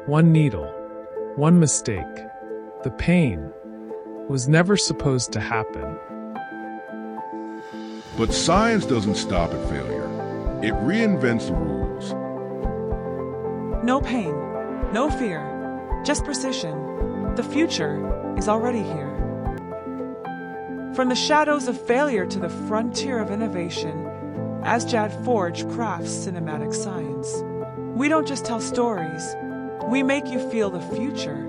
One needle, one mistake. The pain was never supposed to happen. But science doesn't stop at failure. It reinvents the rules. No pain, no fear, just precision. The future is already here. From the shadows of failure to the frontier of innovation, AZJADFORGE crafts cinematic science. We don't just tell stories, we make you feel the future.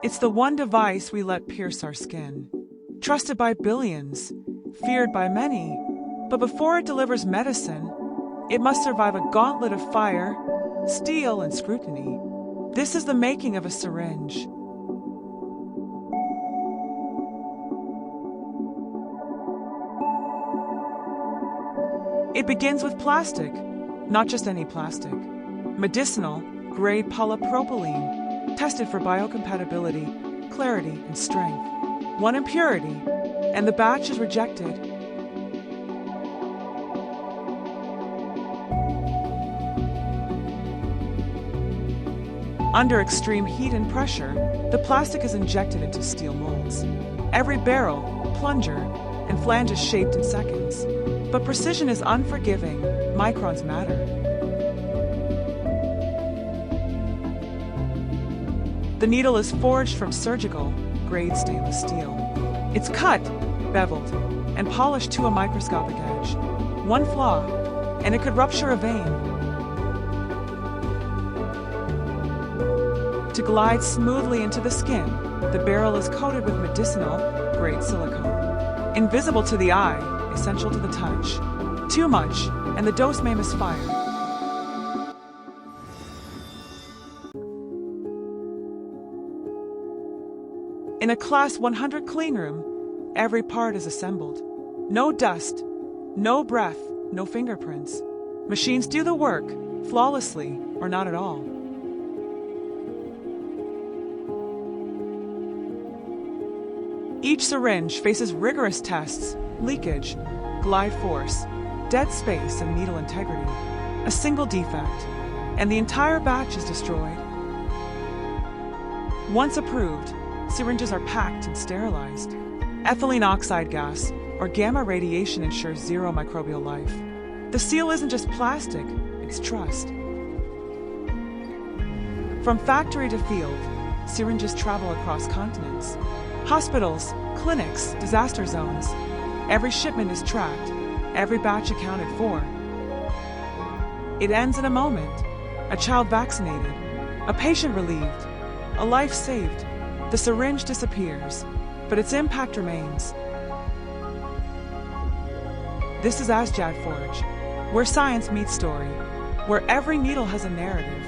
It's the one device we let pierce our skin. Trusted by billions, feared by many, but before it delivers medicine, it must survive a gauntlet of fire, steel, and scrutiny. This is the making of a syringe. It begins with plastic, not just any plastic. Medicinal, grade polypropylene, tested for biocompatibility, clarity, and strength. One impurity, and the batch is rejected. Under extreme heat and pressure, the plastic is injected into steel molds. Every barrel, plunger, and flange is shaped in seconds. But precision is unforgiving. Microns matter. The needle is forged from surgical-grade stainless steel. It's cut, beveled, and polished to a microscopic edge. One flaw, and it could rupture a vein. To glide smoothly into the skin, the barrel is coated with medicinal-grade silicone. Invisible to the eye, essential to the touch. Too much, and the dose may misfire. In a Class 100 cleanroom, every part is assembled. No dust, no breath, no fingerprints. Machines do the work, flawlessly or not at all. Each syringe faces rigorous tests: leakage, glide force, dead space, and needle integrity. A single defect, and the entire batch is destroyed. Once approved, syringes are packed and sterilized. Ethylene oxide gas or gamma radiation ensures zero microbial life. The seal isn't just plastic, it's trust. From factory to field, syringes travel across continents. Hospitals, clinics, disaster zones. Every shipment is tracked, every batch accounted for. It ends in a moment. A child vaccinated, a patient relieved, a life saved. The syringe disappears, but its impact remains. This is AZJADFORGE, where science meets story, where every needle has a narrative,